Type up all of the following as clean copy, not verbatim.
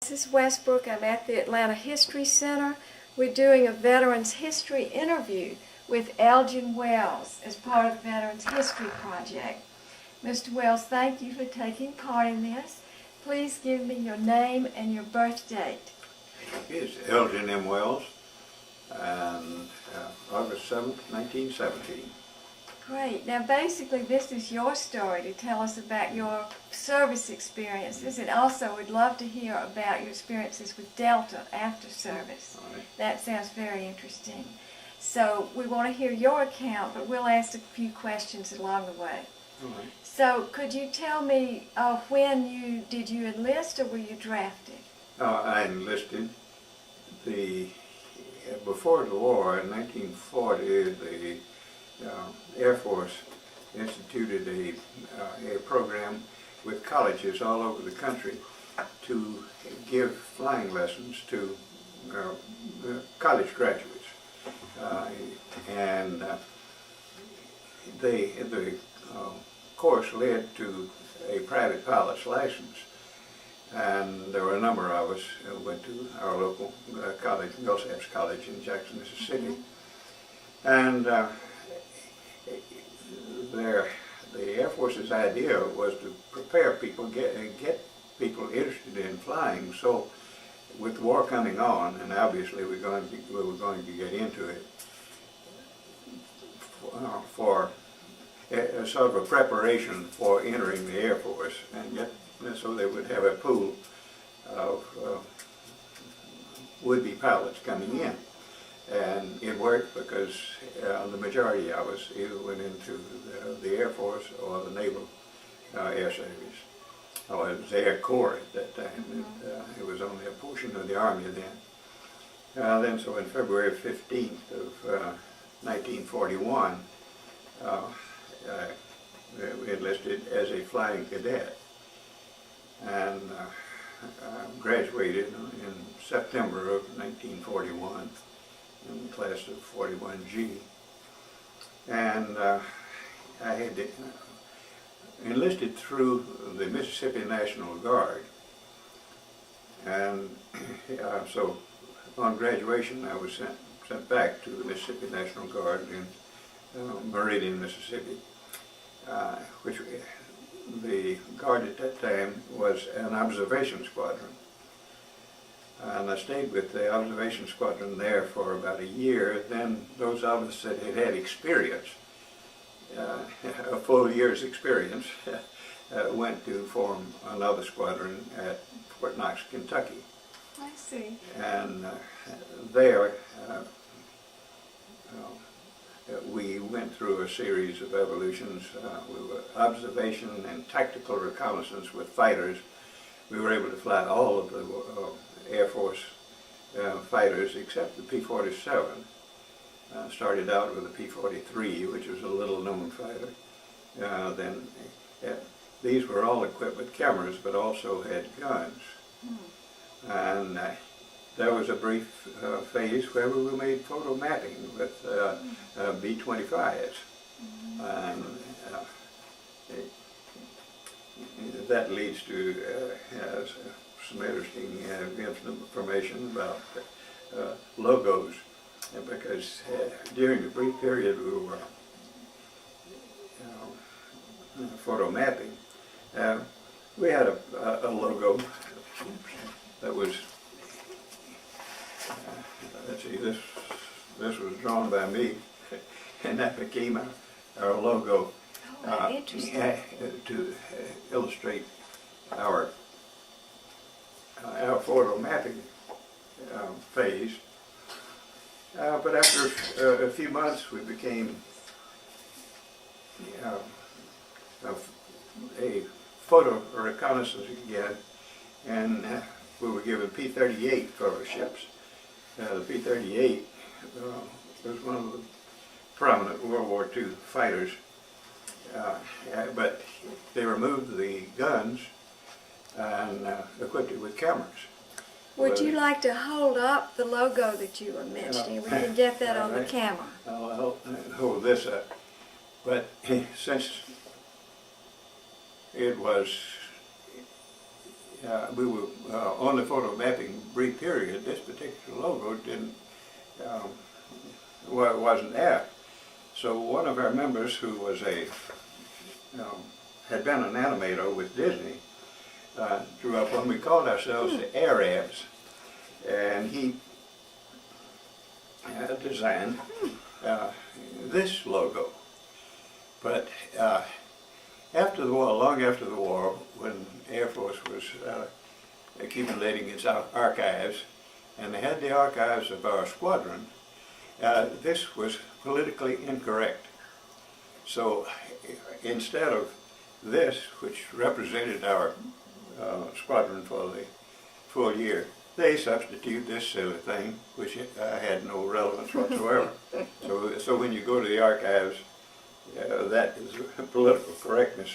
This is Westbrook. I'm at the Atlanta History Center. We're doing a Veterans History interview with Elgin Wells as part of the Veterans History Project. Mr. Wells, thank you for taking part in this. Please give me your name and your birth date. It's Elgin M. Wells, and August 7th, 1917. Great. Now basically this is your story to tell us about your service experiences, and also we'd love to hear about your experiences with Delta after service. All right. That sounds very interesting. So we want to hear your account, but we'll ask a few questions along the way. All right. So could you tell me did you enlist or were you drafted? I enlisted before the war in 1940. The Air Force instituted a program with colleges all over the country to give flying lessons to college graduates, and the course led to a private pilot's license, and there were a number of us who went to our local college, Millsaps College in Jackson, Mississippi, and the Air Force's idea was to prepare people, get people interested in flying. So, with the war coming on, and obviously we were going to get into it for a sort of a preparation for entering the Air Force, and so they would have a pool of would-be pilots coming in. And it worked because the majority of us either went into the Air Force or the Naval Air Service. Oh, it was the Air Corps at that time. It was only a portion of the Army then. So in February 15th of 1941, I enlisted as a flying cadet, and graduated in September of 1941. In the class of 41G, and I had enlisted through the Mississippi National Guard, and so upon graduation I was sent back to the Mississippi National Guard in Meridian, Mississippi, which the Guard at that time was an observation squadron. And I stayed with the observation squadron there for about a year. Then those of us that had had experience, a full year's experience, went to form another squadron at Fort Knox, Kentucky. I see. And there we went through a series of evolutions. We were observation and tactical reconnaissance with fighters. We were able to fly all of the Air Force fighters except the P-47. Started out with the P-43, which was a little known fighter. Then these were all equipped with cameras but also had guns. And there was a brief phase where we made photo mapping with B-25s. And that leads to some interesting information about logos, because during the brief period we were photo mapping, we had a logo that was, let's see, this was drawn by me, and that became our logo. Interesting. To illustrate our photo mapping phase. But after a few months we became a photo reconnaissance again, and we were given P-38 photo ships. The P-38 was one of the prominent World War II fighters, but they removed the guns and equipped it with cameras. Would you like to hold up the logo that you were mentioning? We can get that on the camera. I'll hold this up. But since it was we were on the photo mapping brief period. This particular logo wasn't there. So one of our members, who was had been an animator with Disney, drew up one. We called ourselves the Arabs, and he designed this logo. But after the war, long after the war, when Air Force was accumulating its archives, and they had the archives of our squadron, this was politically incorrect. So instead of this, which represented our squadron for the full year, they substitute this silly thing, which had no relevance whatsoever. So when you go to the archives, that is political correctness.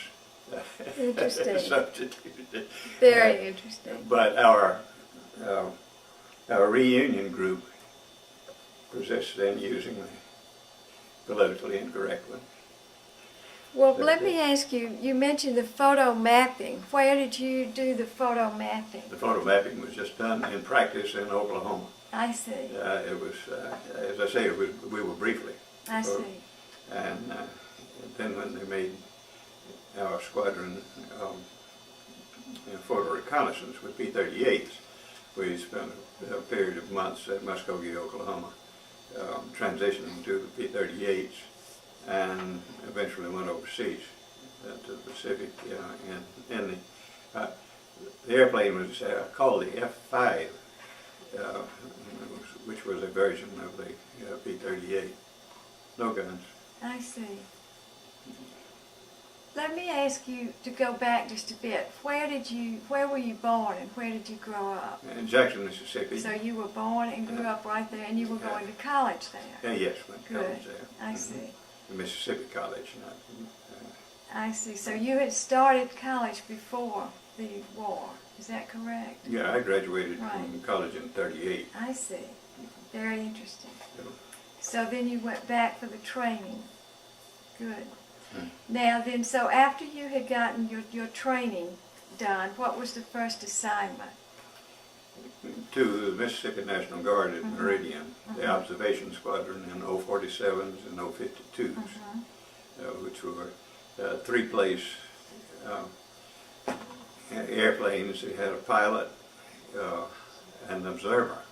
Interesting. Substituted. Very interesting. But our reunion group persists in using the politically incorrect one. Well, let me ask you, you mentioned the photo mapping. Where did you do the photo mapping? The photo mapping was just done in practice in Oklahoma. I see. It was, as I say, we were briefly. I see. And then when they made our squadron photo reconnaissance with P-38s, we spent a period of months at Muskogee, Oklahoma, transitioning to the P-38s, and eventually went overseas to the Pacific. And the airplane was called the F-5, which was a version of the P-38. No guns. I see. Let me ask you to go back just a bit. Where were you born and where did you grow up? In Jackson, Mississippi. So you were born and grew up right there, and you were going to college there? Yes, went to college there. I see. Mississippi College. I see. So you had started college before the war. Is that correct? Yeah, I graduated from college in '38. I see. Very interesting. Yeah. So then you went back for the training. Good. Now then, so after you had gotten your training done, what was the first assignment? To the Mississippi National Guard at Meridian, the observation squadron in O-47s and O-52s, which were three-place airplanes. They had a pilot, an observer,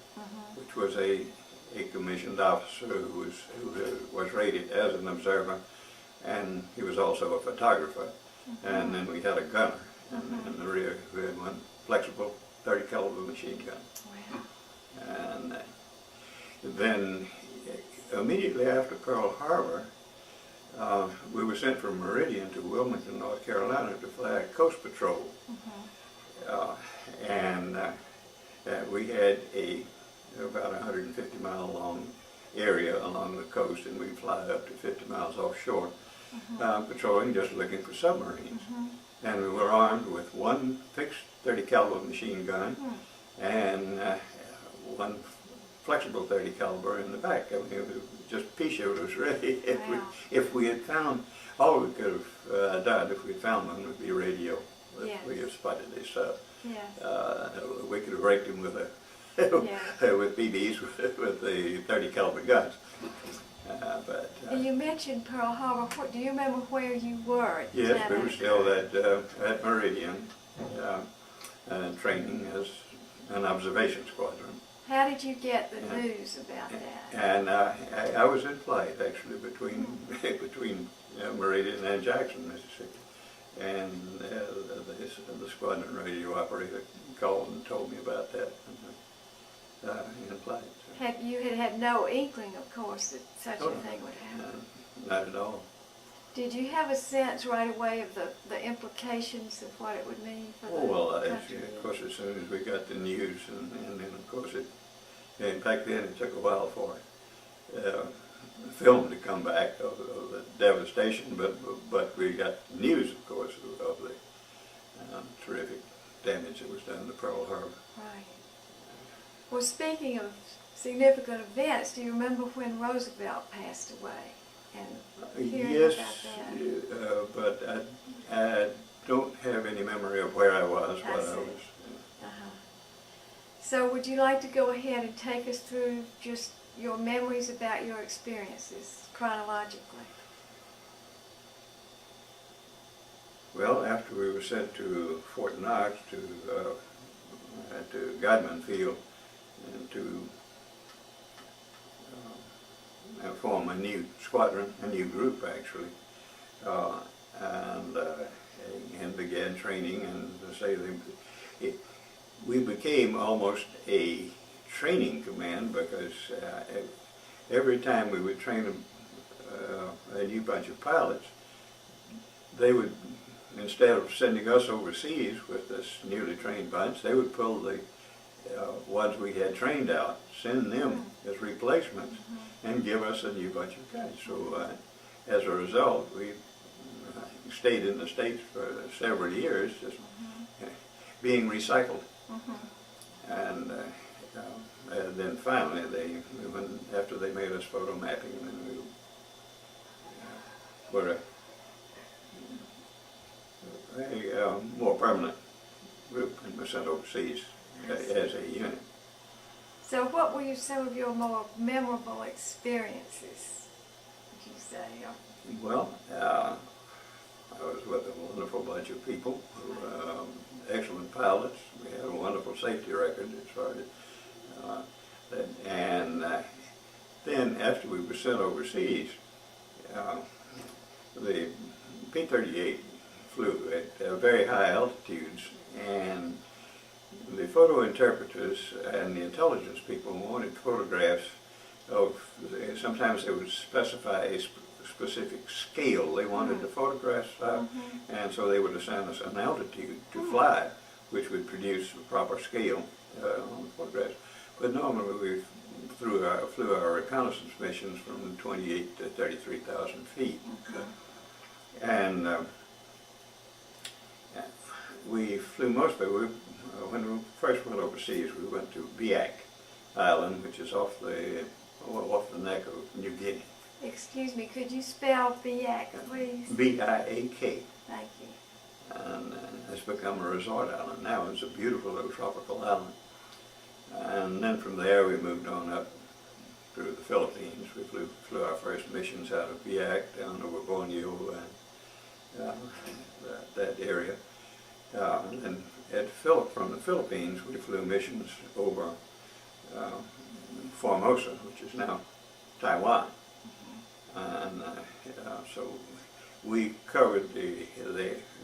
which was a commissioned officer who was rated as an observer, and he was also a photographer. And then we had a gunner in the rear who had one flexible 30 caliber machine gun. Wow. And then immediately after Pearl Harbor, we were sent from Meridian to Wilmington, North Carolina to fly Coast Patrol. And we had about 150 mile long area along the coast, and we'd fly up to 50 miles offshore, patrolling, just looking for submarines. And we were armed with one fixed 30 caliber machine gun and one flexible 30 caliber in the back. I mean, it was just pea shooters, really. If we had found, all we could have done if we had found one would be radio. If we had spotted a sub. We could have raked him with with BBs with the 30 caliber guns. You mentioned Pearl Harbor. Do you remember where you were? Yes, we were still at Meridian, training as an observation squadron. How did you get the news about that? And I was in flight actually between Meridian and Jackson, Mississippi, and the squadron radio operator called and told me about that in flight. So. You had no inkling, of course, that such a thing would happen? Not at all. Did you have a sense right away of the implications of what it would mean for the country? Of course, as soon as we got the news, and then of course and back then it took a while for film to come back of the devastation, but we got news, of course, of the terrific damage that was done to Pearl Harbor. Right. Well, speaking of significant events, do you remember when Roosevelt passed away? And hearing yes, about that? but I don't have any memory of where I was while I was So would you like to go ahead and take us through just your memories about your experiences chronologically? Well, after we were sent to Fort Knox to Godman Field and to form a new squadron, a new group actually, and began training. And to say we became almost a training command, because every time we would train a new bunch of pilots, they would, instead of sending us overseas with this newly trained bunch, they would pull the ones we had trained out, send them as replacements, and give us a new bunch of guys. So as a result, we stayed in the States for several years, just being recycled. And then finally, after they made us photo mapping, then we were a more permanent group and were sent overseas as a unit. So what were some of your more memorable experiences, would you say? Well, I was with a wonderful bunch of people, excellent pilots. We had a wonderful safety record as far as and then after we were sent overseas, the P-38 flew at very high altitudes, and the photo interpreters and the intelligence people wanted photographs of, sometimes they would specify a specific scale they wanted the photographs of, and so they would assign us an altitude to fly, which would produce a proper scale on the photographs. But normally we flew our reconnaissance missions from 28 to 33,000 feet. And we flew most of it. When we first went overseas, we went to Biak Island, which is off the neck of New Guinea. Excuse me, could you spell Biak, please? B-I-A-K. Thank you. And it's become a resort island now. It's a beautiful little tropical island. And then from there we moved on up through the Philippines. We flew our first missions out of Biak down over Borneo and that area. And then from the Philippines we flew missions over Formosa, which is now Taiwan. And so we covered the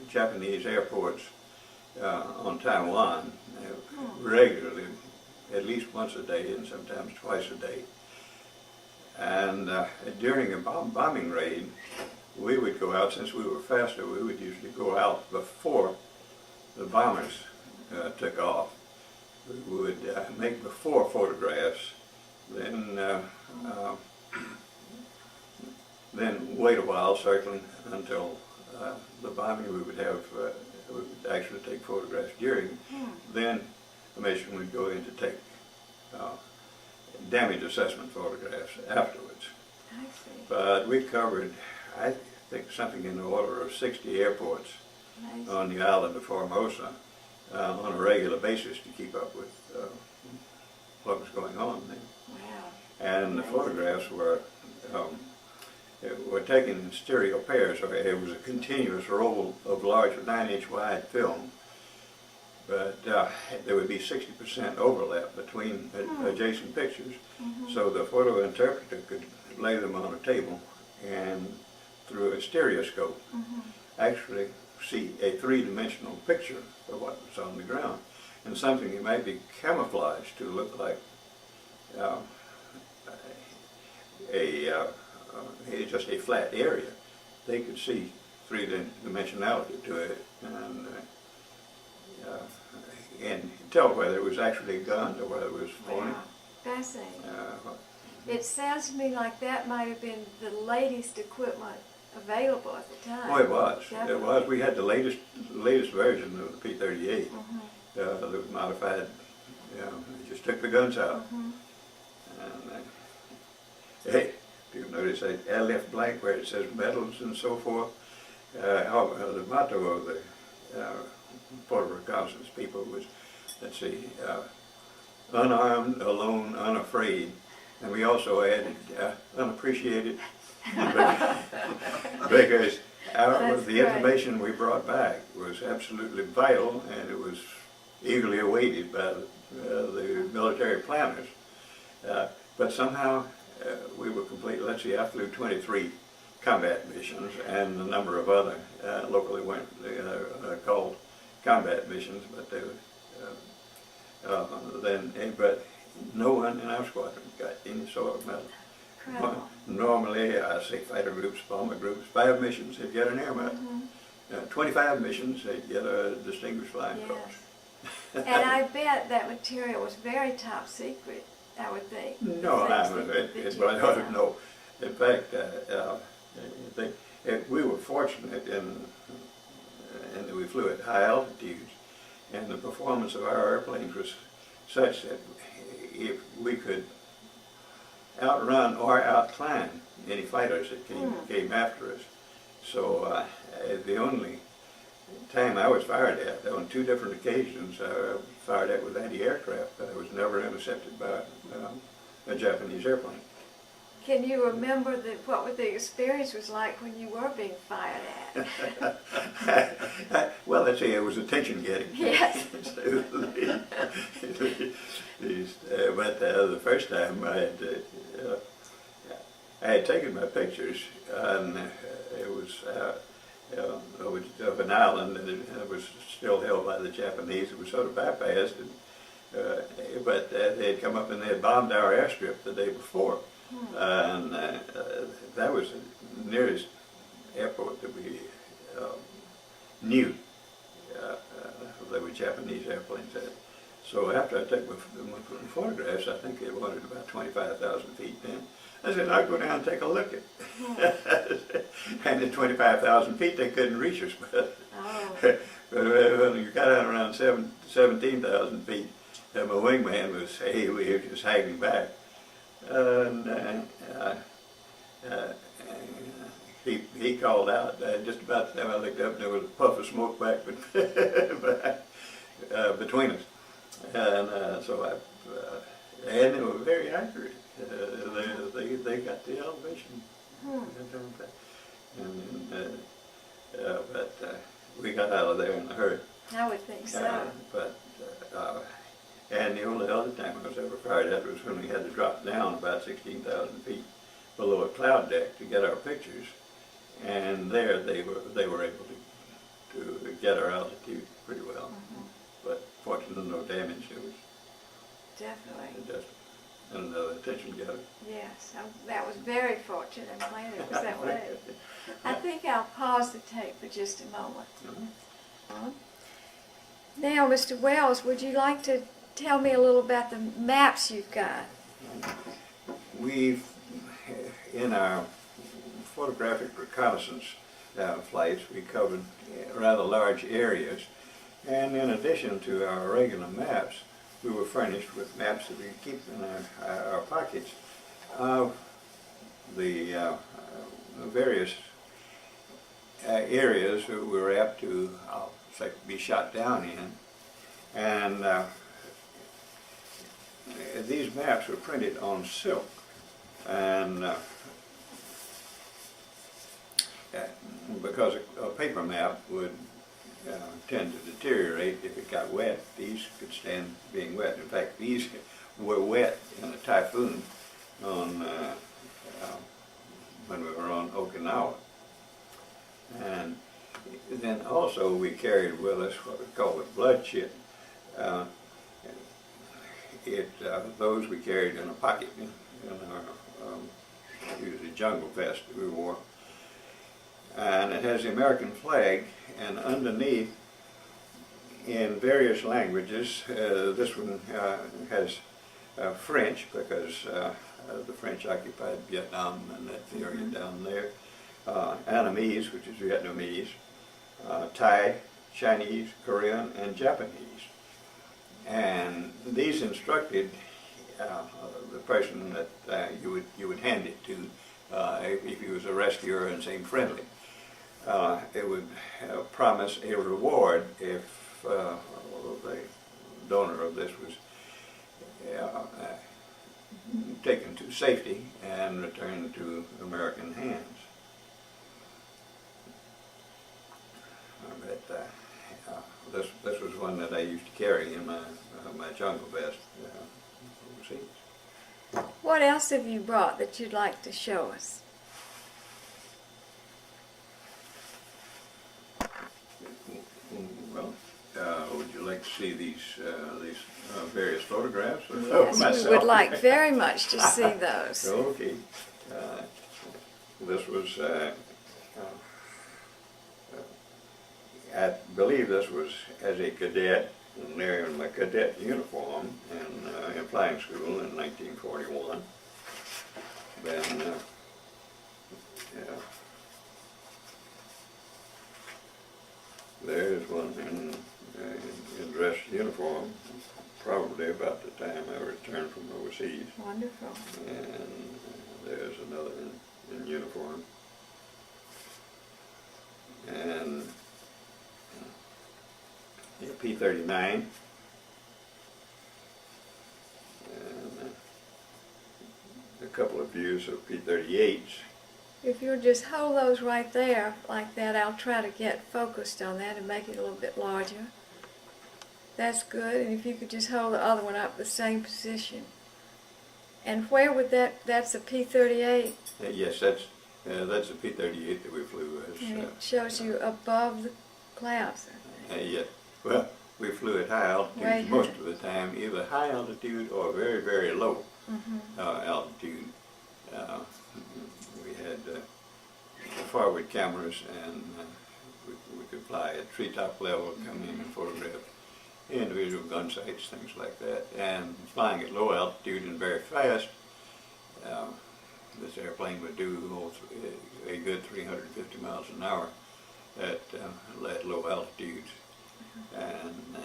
Japanese airports on Taiwan regularly, at least once a day and sometimes twice a day. And during a bombing raid, we would go out, since we were faster, we would usually go out before the bombers took off. We would make before photographs, then wait a while, circling until the bombing. We would actually take photographs during. Then the mission would go in to take damage assessment photographs afterwards. I see. But we covered, I think, something in the order of 60 airports on the island of Formosa on a regular basis to keep up with what was going on there. Wow. And the photographs were taken in stereo pairs, or it was a continuous roll of large 9-inch wide film. But there would be 60% overlap between adjacent pictures, so the photo interpreter could lay them on a table and through a stereoscope actually see a three-dimensional picture of what was on the ground, and something that might be camouflaged to look like just a flat area. They could see three-dimensionality to it, and tell whether it was actually gunned or whether it was phony. Wow. Fascinating. It sounds to me like that might have been the latest equipment available at the time. Oh, it was. Definitely. It was. We had the latest version of the P-38 that was modified. We just took the guns out. And hey, you notice I left blank where it says medals and so forth. The motto of the Port of Reconnaissance people was, let's see, unarmed, alone, unafraid. And we also added unappreciated because the information we brought back was absolutely vital, and it was eagerly awaited by the military planners. But somehow we were complete. Let's see, I flew 23 combat missions and a number of other locally called combat missions, but they were but no one in our squadron got any sort of medal. Incredible. Normally, I say fighter groups, bomber groups, 5 missions, they'd get an air medal. 25 missions, they'd get a distinguished flying cross. And I bet that material was very top secret, I would think. No, no. In fact, we were fortunate in that we flew at high altitudes, and the performance of our airplanes was such that if we could outrun or outclimb any fighters that came after us. So the only time I was fired at, on 2 different occasions, I was fired at with anti-aircraft, but I was never intercepted by a Japanese airplane. Can you remember what the experience was like when you were being fired at? Well, let's say it was attention getting. Yes. But the first time I had taken my pictures, and it was of an island, and it was still held by the Japanese. It was sort of bypassed, but they had come up and they had bombed our airstrip the day before. And that was the nearest airport that we knew there were Japanese airplanes at. So after I took my photographs, I think they wanted about 25,000 feet then. I said, I'll go down and take a look at it. And at 25,000 feet, they couldn't reach us. But when you got out around 17,000 feet, my wingman was, hey, we were just hanging back. And he called out. Just about the time I looked up, there was a puff of smoke back between us. And and they were very accurate. They got the elevation. But we got out of there in a hurry. I would think so. And the only other time I was ever fired at was when we had to drop down about 16,000 feet below a cloud deck to get our pictures. And there they were able to get our altitude pretty well. But fortunately, no damage. It was definitely just another attention getter. Yes, that was very fortunate. I'm glad it was that way. I think I'll pause the tape for just a moment. Now, Mr. Wells, would you like to tell me a little about the maps you've got? We've, in our photographic reconnaissance flights, we covered rather large areas, and in addition to our regular maps, we were furnished with maps that we keep in our pockets of the various areas that we were apt to, be shot down in. And these maps were printed on silk, and because a paper map would tend to deteriorate if it got wet, these could stand being wet. In fact, these were wet in a typhoon when we were on Okinawa. And then also we carried with us what we call the blood chit. Those we carried in a pocket in our usually jungle vest that we wore. And it has the American flag, and underneath, in various languages, this one has French, because the French occupied Vietnam and that area down there, Annamese, which is Vietnamese, Thai, Chinese, Korean, and Japanese. And these instructed the person that you would hand it to if he was a rescuer and seemed friendly. It would promise a reward if the donor of this was taken to safety and returned to American hands. This was one that I used to carry in my jungle vest overseas. What else have you brought that you'd like to show us? Well, would you like to see these various photographs of Yes, myself? we would like very much to see those. Okay. This was, I believe this was as a cadet, and there in my cadet uniform in flying school in 1941. Then, there's one in dress uniform, probably about the time I returned from overseas. Wonderful. And there's another in uniform. And P-39. And a couple of views of P-38s. If you'll just hold those right there like that, I'll try to get focused on that and make it a little bit larger. That's good. And if you could just hold the other one up the same position. And where would that's a P-38? Yes, that's a P-38 that we flew as. And it shows you above the clouds. Yeah. Well, we flew at high altitude Way most high. of the time, either high altitude or very, very low altitude. We had forward cameras, and we could fly at treetop level, come in and photograph individual gun sites, things like that. And flying at low altitude and very fast, this airplane would do a good 350 miles an hour at low altitudes. And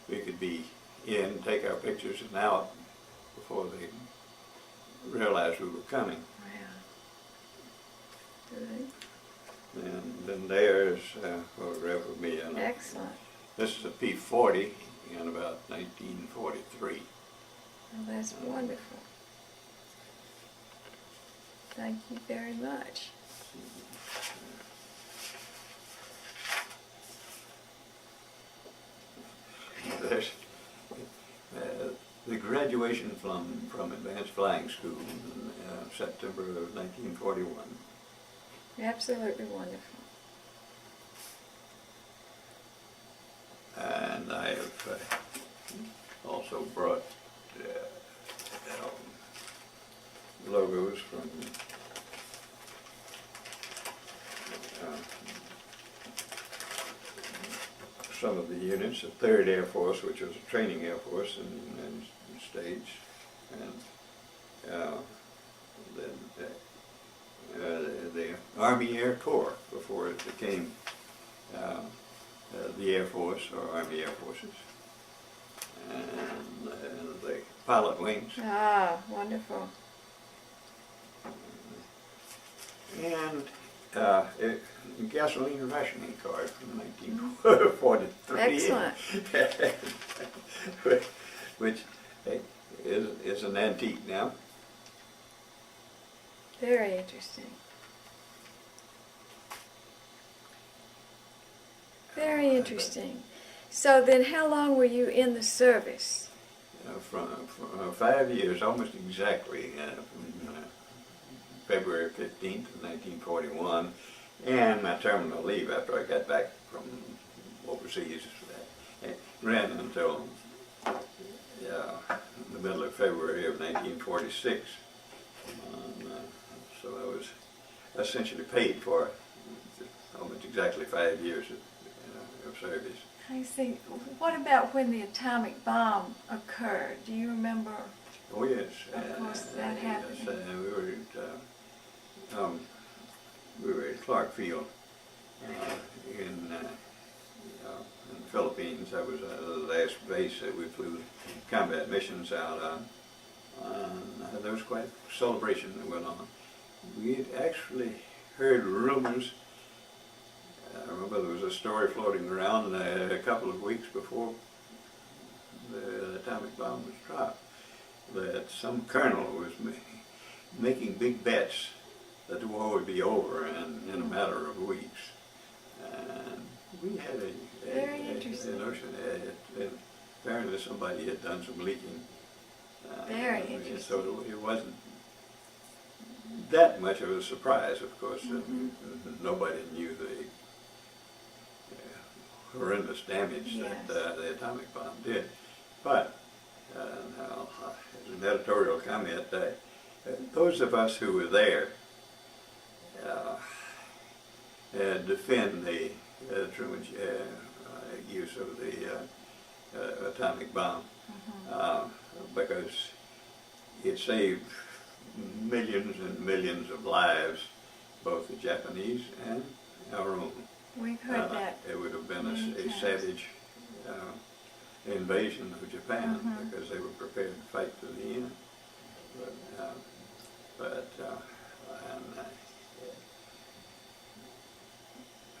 we could be in, take our pictures and out before they realized we were coming. Wow. Good. And then there's a photograph of me. Excellent. This is a P-40 in about 1943. Well, that's wonderful. Thank you very much. There's the graduation from advanced flying school in September of 1941. Absolutely wonderful. And I have also brought logos from some of the units, the 3rd Air Force, which was a training Air Force in stage, and then the Army Air Corps before it became the Air Force or Army Air Forces, and the pilot wings. Ah, wonderful. And gasoline rationing card from 1943. Excellent. Which is an antique now. Very interesting. Very interesting. So then how long were you in the service? From 5 years, almost exactly, from February 15th of 1941, and my terminal leave after I got back from overseas ran until the middle of February of 1946. So I was essentially paid for almost exactly 5 years of service. I see. What about when the atomic bomb occurred? Do you remember? Oh yes. Of course, that happened. Yes, we were at Clark Field in the Philippines. That was the last base that we flew combat missions out on. There was quite a celebration that went on. We had actually heard rumors. I remember there was a story floating around a couple of weeks before the atomic bomb was dropped that that some colonel was making big bets that the war would be over in a matter of weeks. And we had a notion that apparently somebody had done some leaking. Very interesting. So it wasn't that much of a surprise, of course. Nobody knew the horrendous damage that the atomic bomb did. But, now, as an editorial comment, those of us who were there defend the Truman's use of the atomic bomb because it saved millions and millions of lives, both the Japanese and our own. We've heard that. It would have been a savage invasion of Japan because they were prepared to fight to the end.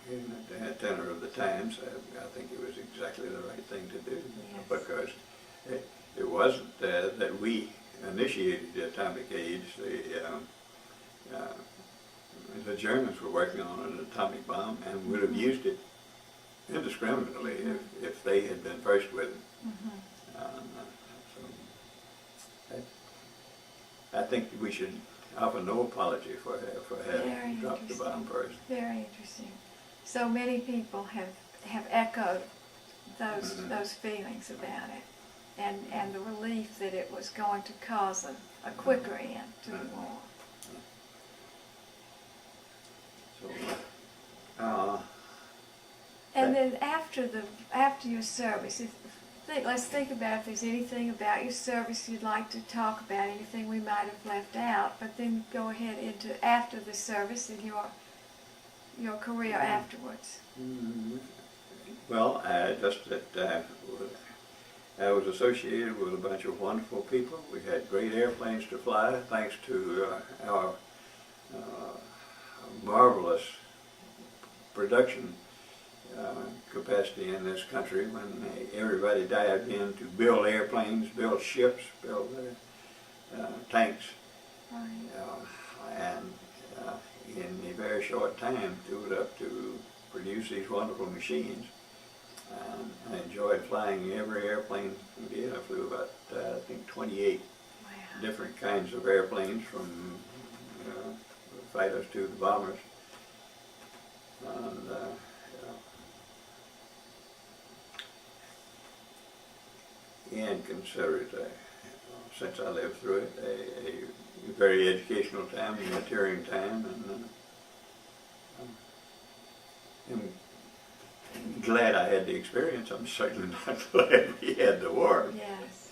In the tenor of the times, I think it was exactly the right thing to do because it wasn't that we initiated the atomic age. The Germans were working on an atomic bomb and would have used it indiscriminately if they had been first with it. So I think we should offer no apology for having dropped the bomb first. Very interesting. So many people have echoed those feelings about it, and the relief that it was going to cause a quicker end to the war. So, and then after your service, let's think about if there's anything about your service you'd like to talk about, anything we might have left out, but then go ahead into after the service and your career afterwards. Well, I was associated with a bunch of wonderful people. We had great airplanes to fly, thanks to our marvelous production capacity in this country when everybody dived in to build airplanes, build ships, build tanks. Right. And in a very short time tools up to produce these wonderful machines. I enjoyed flying every airplane we did. I flew about, I think, 28 different kinds of airplanes, from fighters to the bombers. And considered, since I lived through it, a very educational time, a maturing time, and I'm glad I had the experience. I'm certainly not glad we had the war. Yes.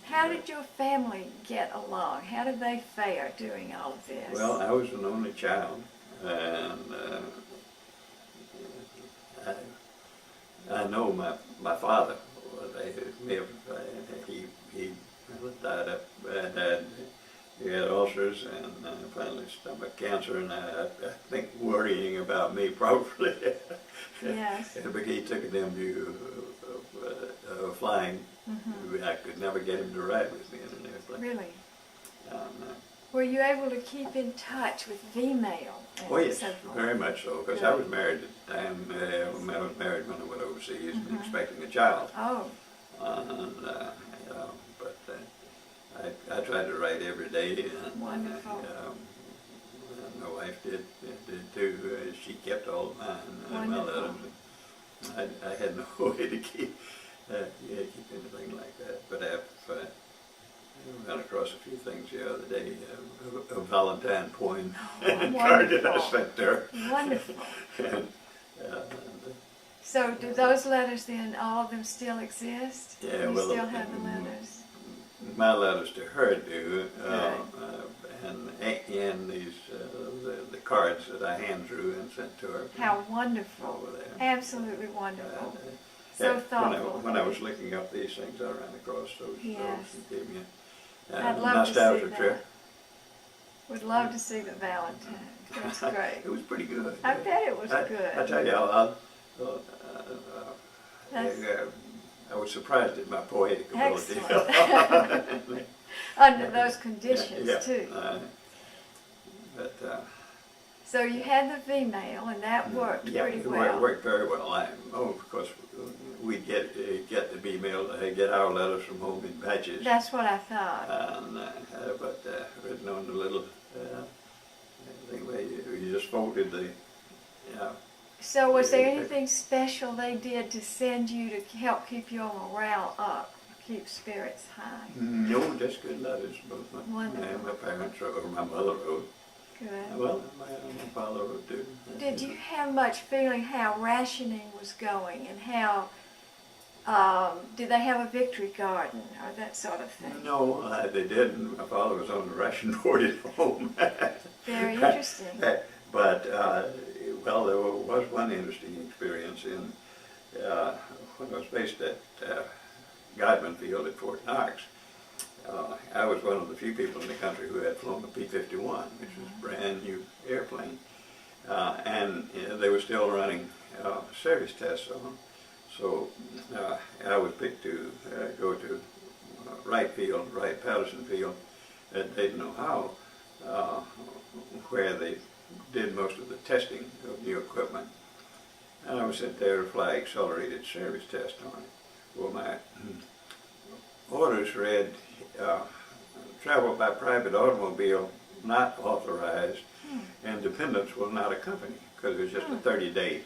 How did your family get along? How did they fare doing all of this? Well, I was an only child, and I know my father. He died up. He had ulcers and finally stomach cancer, and I think worrying about me probably. Yes. But he took a dim view of flying. I could never get him to ride with me in an airplane. Really? Were you able to keep in touch with V-mail? Oh yes, very much so, because I was married at the time. I was married when I went overseas and expecting a child. Oh. But I tried to write every day. And, wonderful. My wife did too. She kept all of mine. My letters. I had no way to keep anything like that. But I ran across a few things the other day. A Valentine poem card that I sent her. Wonderful. And, so do those letters then, all of them still exist? Yeah, you well, still have the letters? My letters to her do, and these the cards that I hand drew and sent to her. How wonderful! Over there. Absolutely wonderful. So thoughtful. When I was looking up these things, I ran across those. Yes. And gave me a I'd love to see nostalgia that. trip. Would love to see the Valentine. That's great. It was pretty good. I bet it was good. I tell you, I was surprised at my poetic ability. Excellent. under those conditions yeah, too. But So you had the V-mail, and that worked pretty well. It worked very well. Of course, we'd get the V-mail, get our letters from home in batches. That's what I thought. But written on the little thing where you just folded the. So was there anything special they did to send you to help keep your morale up, keep spirits high? No, just good letters. Both my parents or my mother wrote. Good. Well, my father wrote too. Did you have much feeling how rationing was going, and how did they have a victory garden or that sort of thing? No, they didn't. My father was on the ration board at home. Very interesting. But well, there was one interesting experience in when I was based at Godman Field at Fort Knox. I was one of the few people in the country who had flown a P-51, which was a brand new airplane, and they were still running service tests on them. So I was picked to go to Wright-Patterson Field at Dayton, Ohio, where they did most of the testing of new equipment. And I was sent there to fly accelerated service test on it. Well, my orders read, travel by private automobile not authorized, and dependents will not accompany, because it was just a 30-day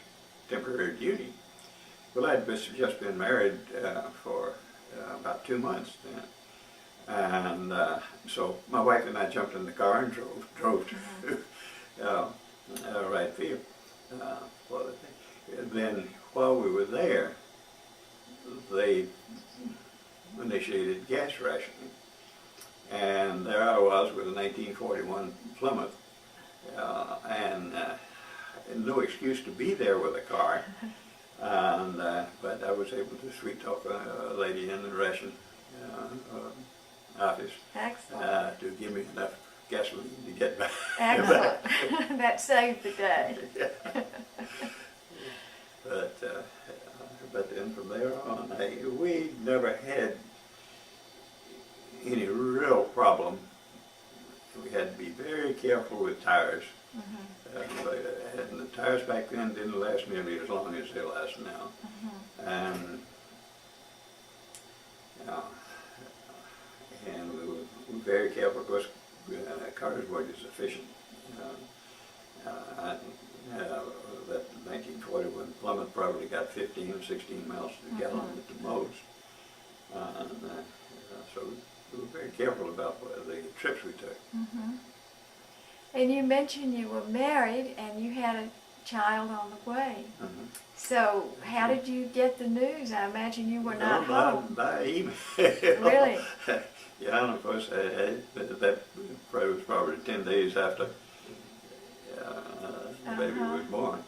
temporary duty. Well, I'd just been married for about 2 months then. And so my wife and I jumped in the car and drove to Wright Field for the thing. And then while we were there, they initiated gas rationing. And there I was with a 1941 Plymouth, and no excuse to be there with a car. And but I was able to sweet talk a lady in the ration office to give me enough gasoline to get back. Excellent. That saved the day. Yeah. But then from there on, we never had any real problem. We had to be very careful with tires. And the tires back then didn't last nearly as long as they last now. And we were very careful, because cars weren't as efficient. That 1941 Plymouth probably got 15 or 16 miles to the gallon at the most. So we were very careful about the trips we took. And you mentioned you were married and you had a child on the way. So how did you get the news? I imagine you were not home. By email. Really? Yeah, and of course that was probably 10 days after the baby was born.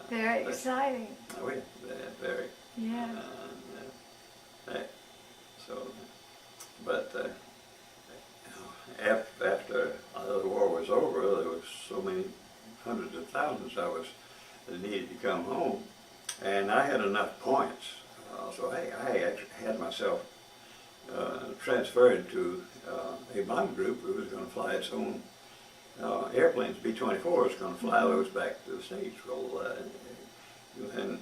Very exciting. Oh yeah, very. Yeah. But after the war was over, there was so many hundreds of thousands of us that needed to come home, and I had enough points, so I actually had myself transferred to a bomb group who was going to fly its own airplanes. B-24 was going to fly those back to the States. Well, and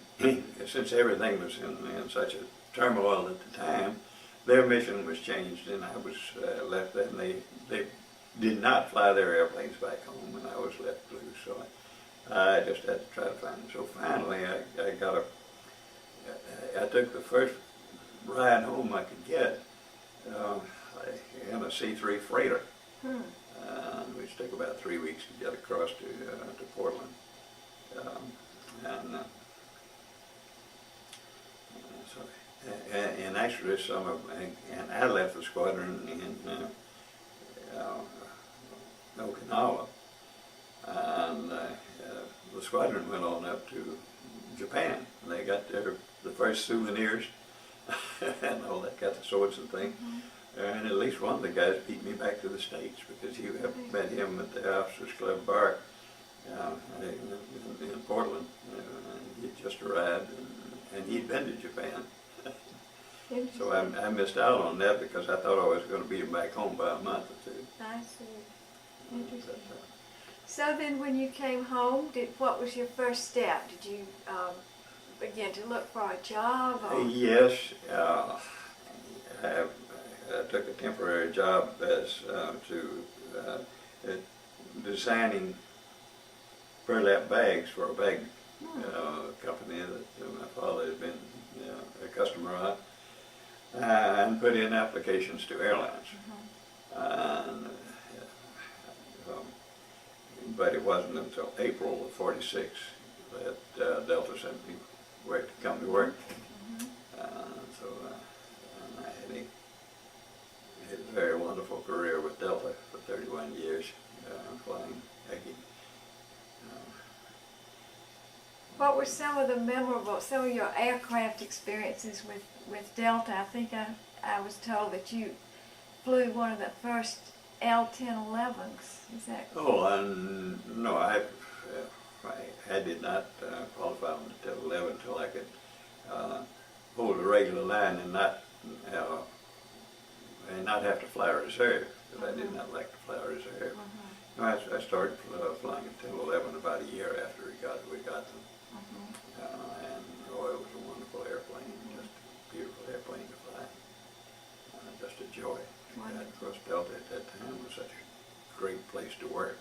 since everything was in such a turmoil at the time, their mission was changed, and I was left there, and they did not fly their airplanes back home, and I was left loose. So I just had to try to find them. So finally, I took the first ride home I could get in a C-3 freighter, which took about 3 weeks to get across to Portland. And actually, and I left the squadron in Okinawa, and the squadron went on up to Japan. They got the first souvenirs and all that, got the swords and things. And at least one of the guys beat me back to the States, because you have met him at the Officers Club bar in Portland. He'd just arrived, and he'd been to Japan. So I missed out on that because I thought I was going to be back home by a month or two. I see. Interesting. So then when you came home, what was your first step? Did you begin to look for a job? Or? Yes. I took a temporary job as designing burlap bags for a bag company that my father had been a customer of, and put in applications to airlines. And, but it wasn't until April of '46 that Delta sent me where to come to work. So I had a very wonderful career with Delta for 31 years, flying Aggie. What were some of your aircraft experiences with Delta? I think I was told that you flew one of the first L-1011s. Is that? Oh, no, I did not qualify on the 1011 until I could hold a regular line and not have to fly reserve, because I did not like to fly reserve. No, I started flying a 1011 about a year after we got them. And it was a wonderful airplane, just a beautiful airplane to fly. Just a joy. And of course, Delta at that time was such a great place to work.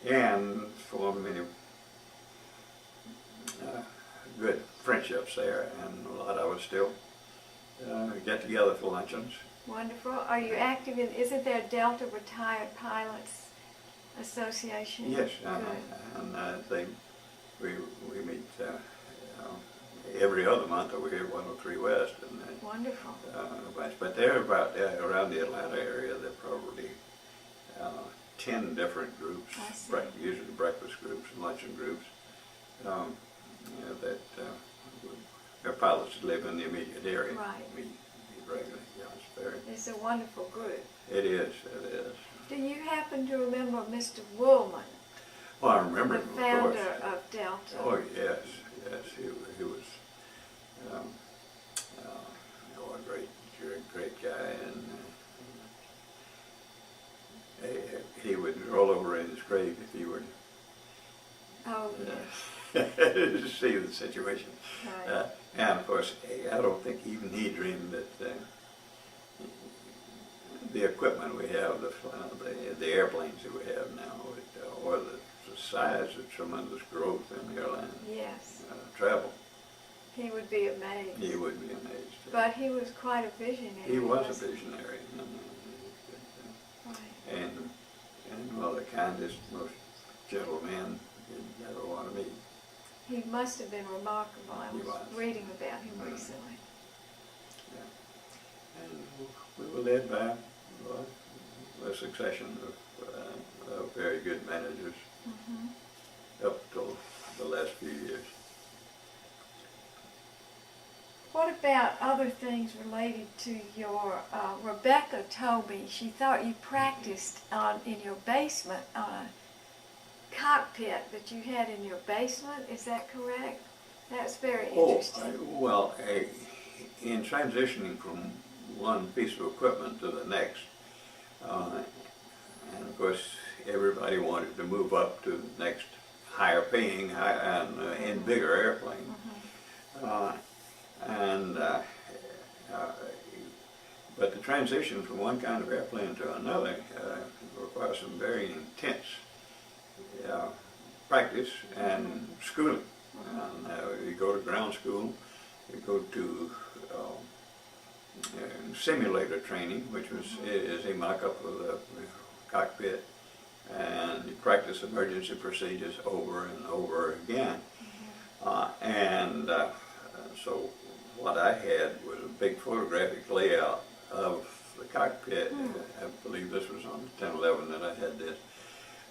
And formed many good friendships there, and a lot of us still get together for luncheons. Wonderful. Are you active in, isn't there a Delta Retired Pilots Association? Yes, and we meet every other month over here at 103 West. And, wonderful. But they're about around the Atlanta area. There are probably 10 different groups, usually breakfast groups and luncheon groups, that are pilots that live in the immediate area. Right. Meet regularly. Yeah, it's a wonderful group. It is. It is. Do you happen to remember Mr. Woolman? Well, I remember him, the founder of Delta. Oh yes, he was a great guy, and he would roll over in his grave if he were to see the situation. Right. And of course, I don't think even he dreamed that the equipment we have, the airplanes that we have now, or the size of tremendous growth in airline travel. He would be amazed. He would be amazed. But he was quite a visionary. He was a visionary. Right. And one of the kindest, most gentle men you'd ever want to meet. He must have been remarkable. I was reading about him recently. Yeah. And we were led by a succession of very good managers up till the last few years. What about other things related to your, Rebecca told me she thought you practiced in your basement on a cockpit that you had in your basement. Is that correct? That's very interesting. Well, in transitioning from one piece of equipment to the next, and of course everybody wanted to move up to the next higher paying and bigger airplane. But the transition from one kind of airplane to another requires some very intense practice and schooling. And, you go to ground school, you go to simulator training, which is a mock-up of the cockpit, and you practice emergency procedures over and over again. So what I had was a big photographic layout of the cockpit. I believe this was on the 1011 that I had this,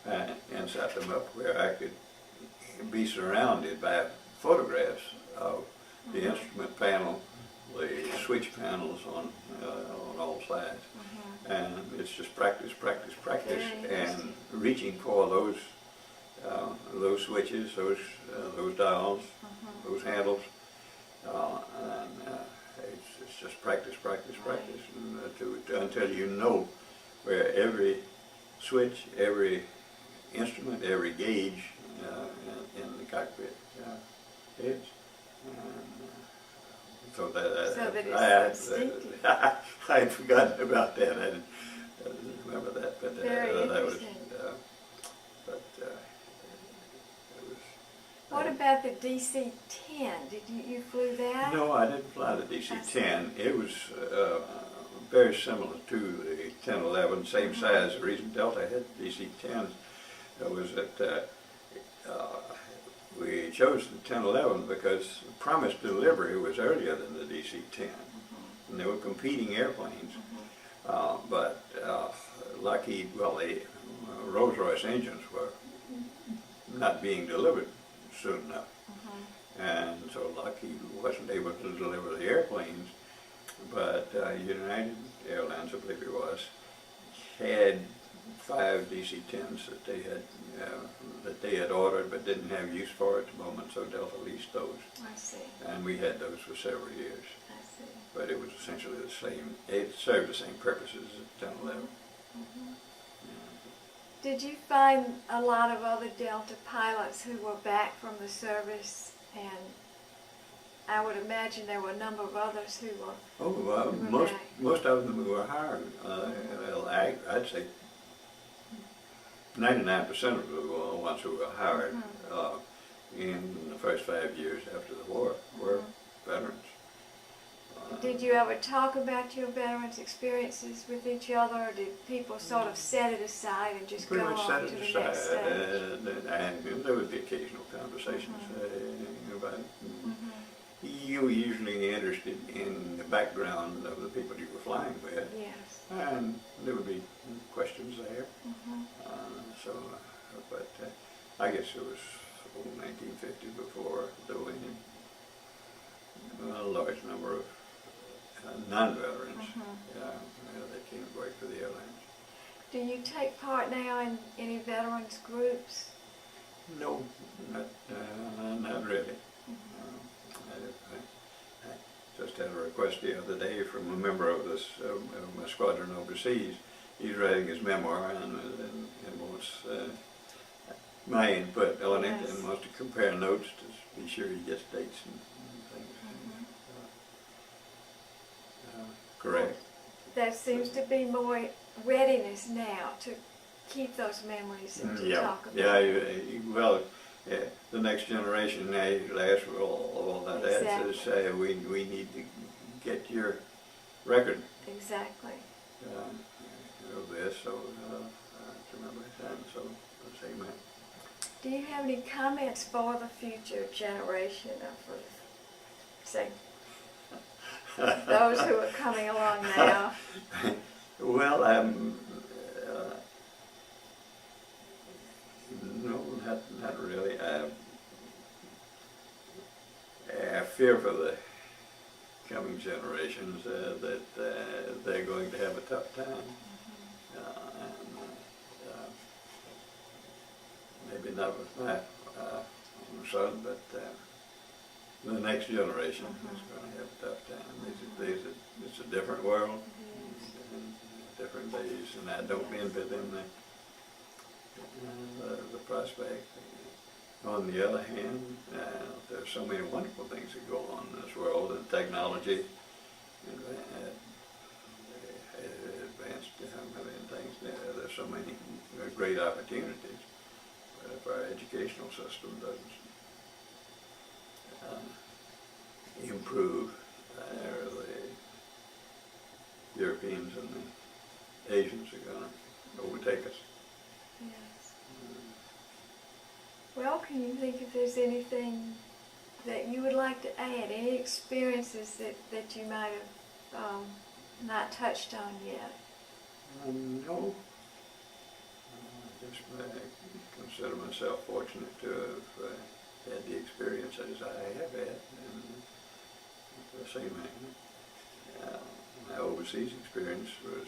and set them up where I could be surrounded by photographs of the instrument panel, the switch panels on all sides. And it's just practice, and reaching for those switches, those dials, those handles, It's just practice, practice, practice, and, until you know where every switch, every instrument, every gauge in the cockpit is. So I had forgotten about that. I didn't remember that, but Very that was. interesting. It was. What about the DC-10? Did you flew that? No, I didn't fly the DC-10. It was very similar to the 1011, same size. The reason Delta had DC-10s was that we chose the 1011 because the promised delivery was earlier than the DC-10, and they were competing airplanes. But lucky, well, the Rolls-Royce engines were not being delivered soon enough. And so Lockheed wasn't able to deliver the airplanes, but United Airlines, I believe it was, had 5 DC-10s that they had ordered but didn't have use for at the moment, so Delta leased those. I see. And we had those for several years. I see. But it was essentially the same, it served the same purposes as 1011. Did you find a lot of other Delta pilots who were back from the service? And I would imagine there were a number of others who were. Oh, well, most of them who were hired. I'd say 99% of them were the ones who were hired in the first 5 years after the war were veterans. Did you ever talk about your veterans' experiences with each other, or did people sort of set it aside and just go on to the next stage? And there would be occasional conversations about it. You were usually interested in the background of the people you were flying with. Yes. And there would be questions there. But I guess it was 1950 before there were a large number of non-veterans that came to work for the airlines. Do you take part now in any veterans groups? No, not really. I just had a request the other day from a member of this my squadron overseas. He's writing his memoir and wants my input on it, and wants to compare notes to be sure he gets dates and things. Correct. There seems to be more readiness now to keep those memories and to talk about them. The next generation now ask for all that. Exactly. Says we need to get your record. Exactly. Of this, so I remember that. So I'll say, man. Do you have any comments for the future generation, or for, say, those who are coming along now? Well, no, not really. I fear for the coming generations that they're going to have a tough time. Maybe not with my son, but the next generation is going to have a tough time. It's a different world, and different days, and I don't envy them the prospect. On the other hand, there's so many wonderful things that go on in this world, and technology, advanced things. There's so many great opportunities. But if our educational system doesn't improve, the Europeans and the Asians are going to overtake us. Yes. Well, can you think if there's anything that you would like to add, any experiences that you might have not touched on yet? No. I consider myself fortunate to have had the experiences I have had, and the same my overseas experience was,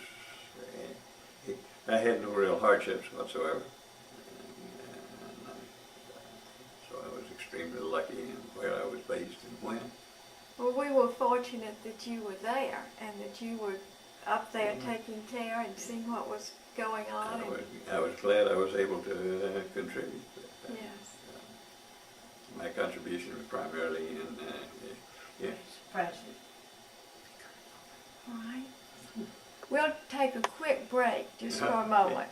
I had no real hardships whatsoever, and so I was extremely lucky in where I was based and when. we were fortunate that you were there and that you were up there taking care and seeing what was going on. I was glad I was able to contribute. Yes. My contribution was primarily in Present. All right. We'll take a quick break just for a moment.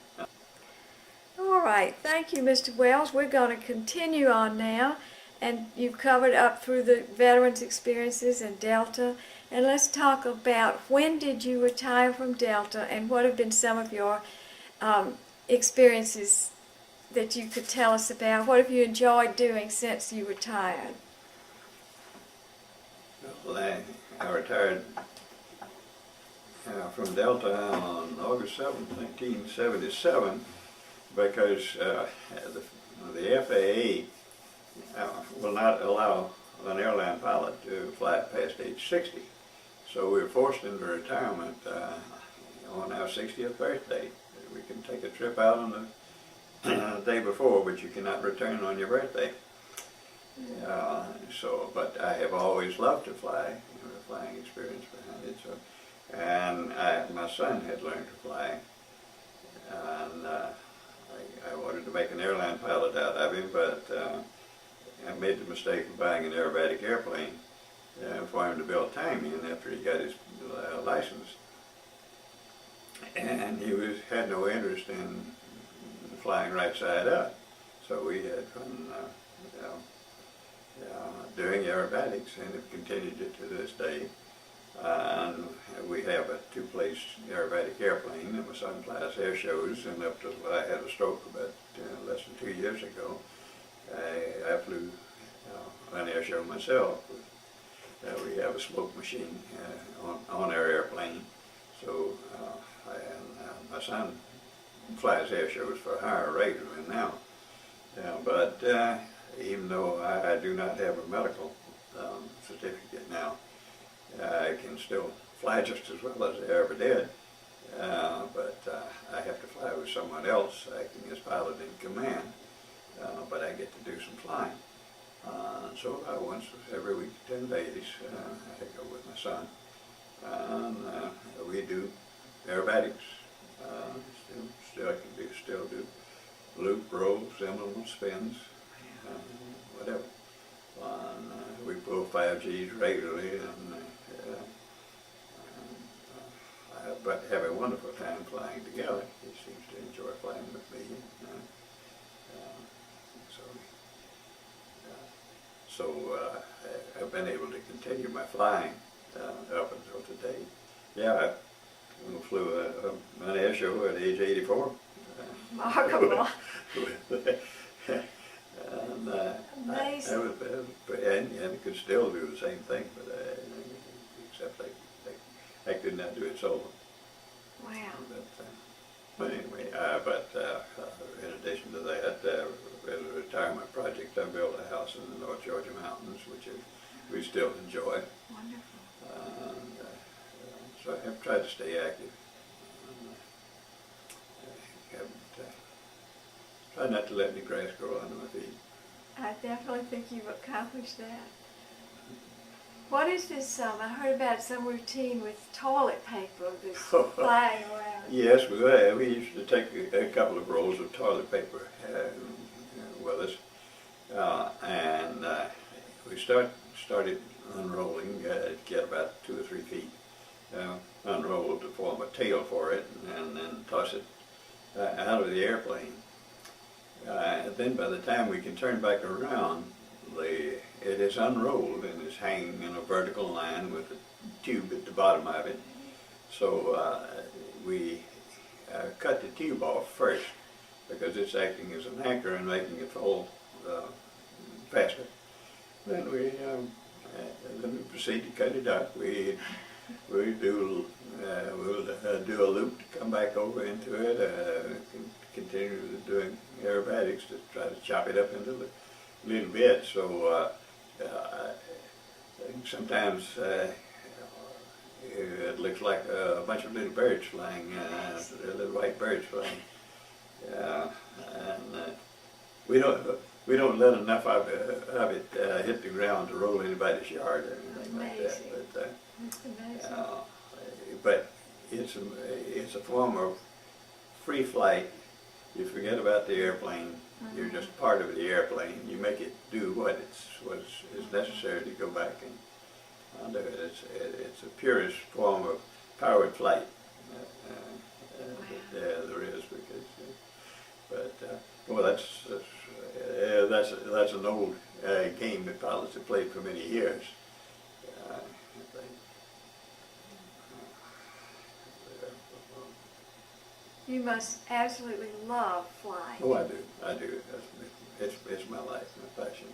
All right. Thank you, Mr. Wells. We're going to continue on now. And you've covered up through the veterans' experiences in Delta. And let's talk about when did you retire from Delta and what have been some of your experiences that you could tell us about. What have you enjoyed doing since you retired? Well, I retired from Delta on August 7th, 1977, because the FAA will not allow an airline pilot to fly past age 60. So we were forced into retirement on our 60th birthday. We can take a trip out on the day before, but you cannot return on your birthday. But I have always loved to fly, the flying experience behind it. So, and my son had learned to fly, and I wanted to make an airline pilot out of him, but I made the mistake of buying an aerobatic airplane for him to build time in after he got his license. And he had no interest in flying right side up. So we had fun doing aerobatics and have continued it to this day. And we have a two-place aerobatic airplane, and my son flies air shows, and up to I had a stroke about less than 2 years ago. I flew an air show myself. We have a smoke machine on our airplane. So my son flies air shows for a higher rate than now. But even though I do not have a medical certificate now, I can still fly just as well as I ever did. But I have to fly with someone else acting as pilot in command. But I get to do some flying. So once every week, 10 days, I go with my son. And we do aerobatics. I can still do loop, rolls, emblem, spins, whatever. We pull 5Gs regularly, and but have a wonderful time flying together. He seems to enjoy flying with me. I've been able to continue my flying up until today. Yeah, I flew an air show at age 84. Remarkable. And Amazing. and could still do the same thing, but except I could not do it solo. Wow. But anyway, in addition to that, as a retirement project, I built a house in the North Georgia mountains, which we still enjoy. Wonderful. And so I've tried to stay active. Try not to let any grass grow under my feet. I definitely think you've accomplished that. What is this, I heard about some routine with toilet paper that's flying around. Yes, we used to take a couple of rolls of toilet paper with us, and we started unrolling, get about 2 or 3 feet, unrolled to form a tail for it, and then toss it out of the airplane. Then by the time we can turn back around, it is unrolled and is hanging in a vertical line with a tube at the bottom of it. So we cut the tube off first because it's acting as an anchor and making it fall faster. Then we proceed to cut it up. We'll do a loop to come back over into it. Continue doing aerobatics to try to chop it up into little bits. So sometimes it looks like a bunch of little birds flying, little white birds flying. And we don't. we don't let enough of it hit the ground to roll anybody's yard or anything like that. Amazing. But, That's amazing. but it's a form of free flight. You forget about the airplane. You're just part of the airplane. You make it do what is necessary to go back and do it. It's the purest form of powered flight that there is. Well, that's an old game that pilots have played for many years. You must absolutely love flying. Oh, I do. I do. It's my life, my passion.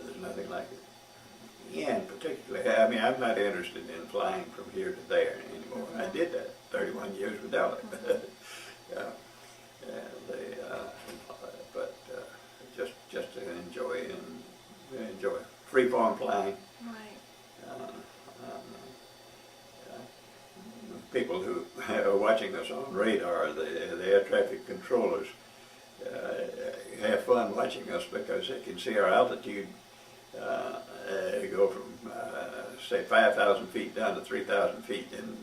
There's nothing like it. Yeah, and particularly, I mean, I'm not interested in flying from here to there anymore. I did that 31 years without it. But just to enjoy free-form flying. Right. People who are watching us on radar, the air traffic controllers, have fun watching us because they can see our altitude go from, say, 5,000 feet down to 3,000 feet and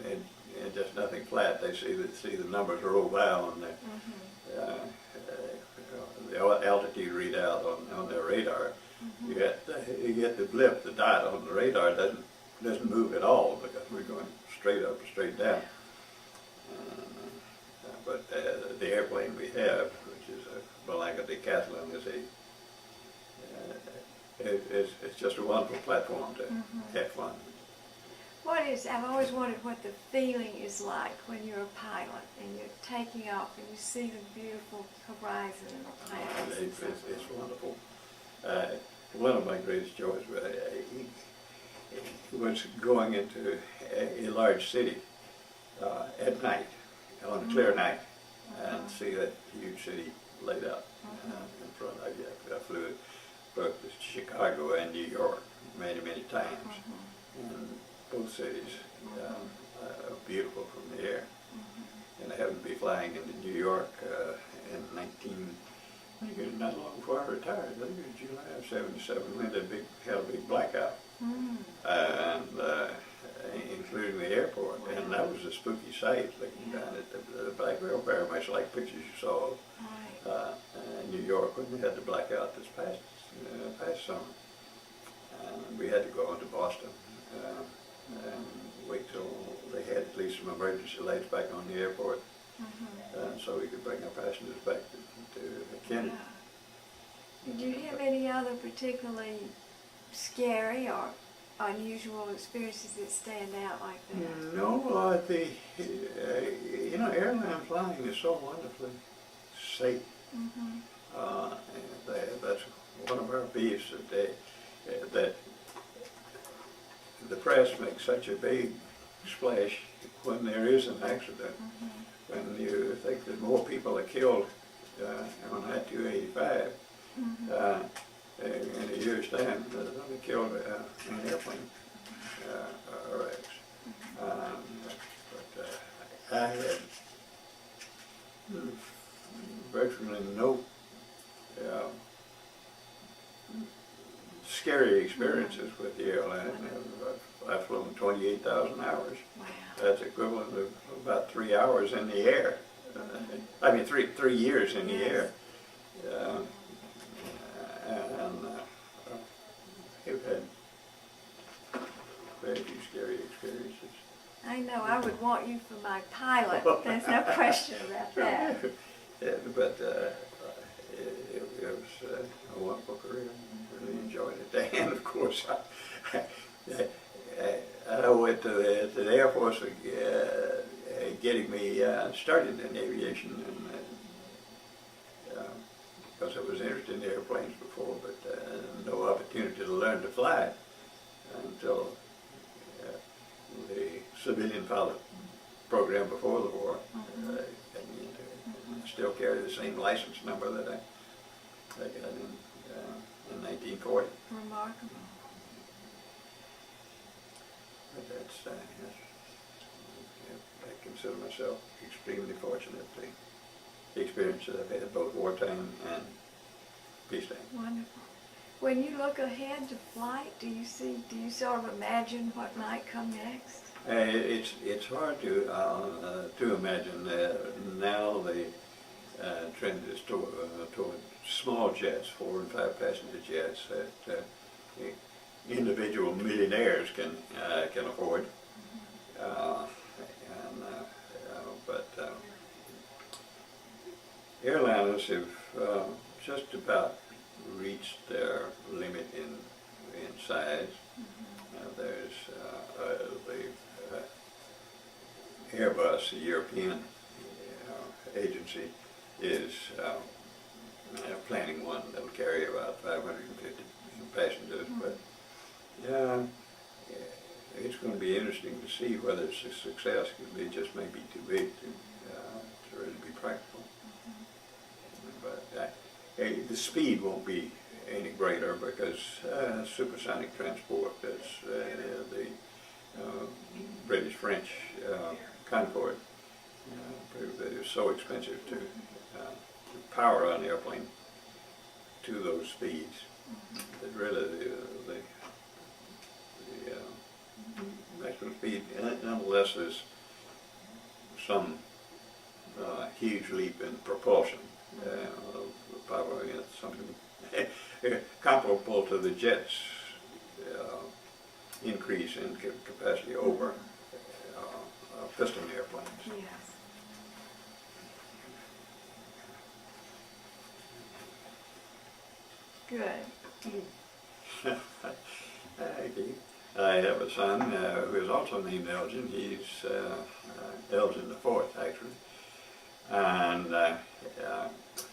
just nothing flat. They see the numbers roll by on the altitude readout on their radar. You get the blip, the dot on the radar doesn't move at all because we're going straight up or straight down. But the airplane we have, which is a Malanga Decathlon, it's just a wonderful platform to have fun. I've always wondered what the feeling is like when you're a pilot and you're taking off and you see the beautiful horizon and the clouds. It's wonderful. One of my greatest joys was going into a large city at night, on a clear night, and see that huge city laid out in front of you. I flew both to Chicago and New York many times, and both cities are beautiful from the air. And I happened to be flying into New York in I think it was not long before I retired. I think it was July of '77. We had a big blackout, and including the airport, and that was a spooky sight, looking down at the black rail, very much like pictures you saw in New York when we had the blackout this past summer. And we had to go on to Boston and wait till they had at least some emergency lights back on the airport, and so we could bring our passengers back to Kennedy. Did you have any other particularly scary or unusual experiences that stand out like that? No, airline flying is so wonderfully safe. That's one of our beefs that the press makes such a big splash when there is an accident. When you think that more people are killed on I-285 in a year's time than are killed in an airplane wrecks. But I had virtually no scary experiences with the airline. I've flown 28,000 hours. Wow. That's equivalent of about 3 hours in the air. I mean, 3 years in the air. We've had very few scary experiences. I know, I would want you for my pilot. There's no question about that. But it was a wonderful career. Really enjoyed it. And of course, I went to the Air Force getting me started in aviation, because I was interested in airplanes before, but no opportunity to learn to fly until the civilian pilot program before the war got me into it. I still carry the same license number that I got in 1940. Remarkable. But I consider myself extremely fortunate experience that I've had both wartime and peacetime. Wonderful. When you look ahead to flight, do you sort of imagine what might come next? It's hard to imagine. Now the trend is toward small jets, 4 and 5 passenger jets that individual millionaires can afford. But airliners have just about reached their limit in size. There's the Airbus, the European agency, is planning one that'll carry about 550 passengers. But it's going to be interesting to see whether it's a success, because it just may be too big to really be practical. But the speed won't be any greater, because supersonic transport, as the British-French Concorde, it is so expensive to power an airplane to those speeds that really the maximum speed, unless there's some huge leap in propulsion, probably something comparable to the jet's increase in capacity over piston airplanes. Yes. Good. Thank you. I have a son who is also named Elgin. He's Elgin the Fourth, actually. And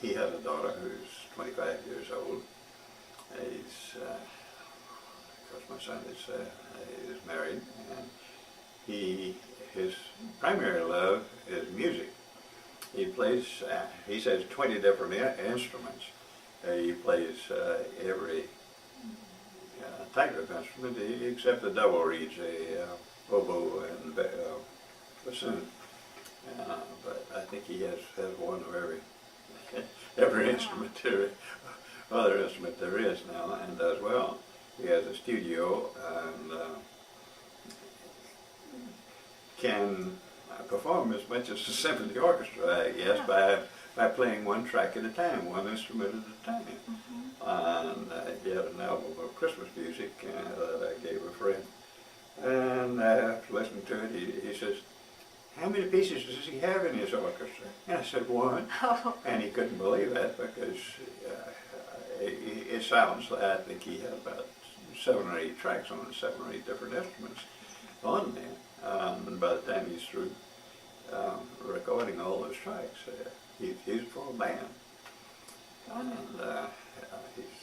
he has a daughter who's 25 years old. Of course, my son is married, and his primary love is music. He plays, he says, 20 different instruments. He plays every type of instrument except the double reeds, a oboe and bassoon. But I think he has one of every instrument other instrument there is now, and does well. He has a studio and can perform as much as a symphony orchestra, I guess, by playing one track at a time, one instrument at a time. And he had an album of Christmas music that I gave a friend. And after listening to it, he says, "How many pieces does he have in his orchestra?" And I said, "1." And he couldn't believe that, because it sounds like, I think he had about 7 or 8 tracks on it, 7 or 8 different instruments on there. And by the time he's through recording all those tracks, he's a full band. And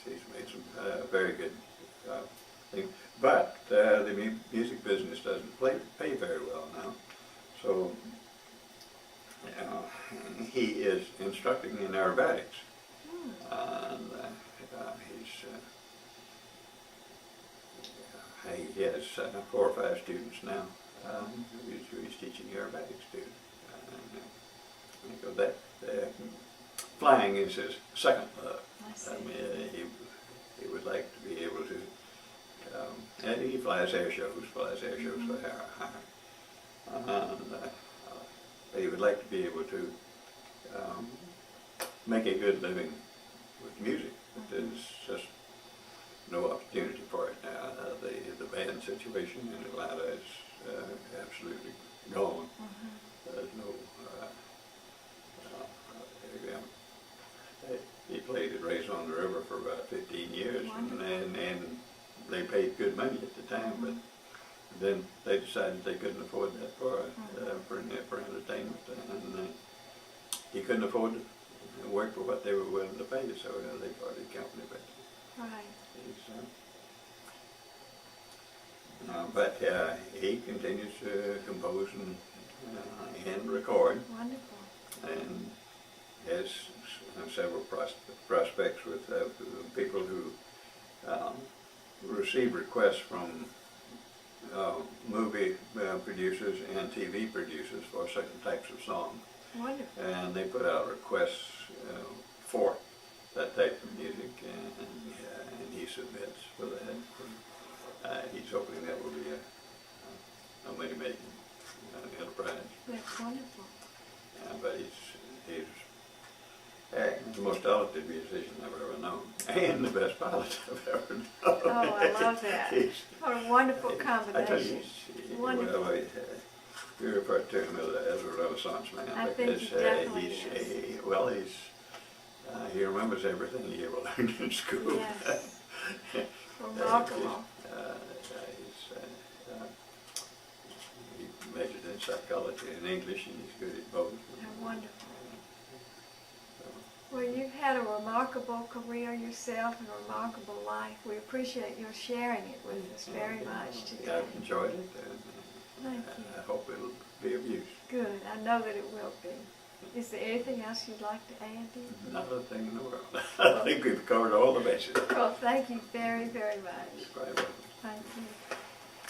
he's made some very good things. But the music business doesn't pay very well now. So he is instructing in aerobatics. And he has 4 or 5 students now who he's teaching aerobatics to. Flying is his second love. I mean, he would like to be able to, and he flies air shows for hire. And he would like to be able to make a good living with music, but there's just no opportunity for it now. The band situation in Atlanta is absolutely gone. There's no. He played at Race on the River for about 15 years, and they paid good money at the time, but then they decided they couldn't afford that for entertainment, and he couldn't afford to work for what they were willing to pay, so they parted company. But he continues to compose and record. Wonderful. And has several prospects with people who receive requests from movie producers and TV producers for certain types of songs. Wonderful. And they put out requests for that type of music, and he submits for that. He's hoping that will be a money-making enterprise. That's wonderful. But he's the most talented musician I've ever known, and the best pilot I've ever known. Oh, I love that. What a wonderful I tell you, combination. Wonderful. well, we refer to him as a Renaissance man. I think he definitely is. He remembers everything he ever learned in school. Yes. Remarkable. He majored in psychology and English, and he's good at both. How wonderful. Well, you've had a remarkable career yourself and a remarkable life. We appreciate your sharing it with us very much today. I've enjoyed it, and Thank you. I hope it'll be of use. Good. I know that it will be. Is there anything else you'd like to add, dear? Not a thing in the world. I think we've covered all the bases. Well, thank you very, very much. You're quite welcome. Thank you.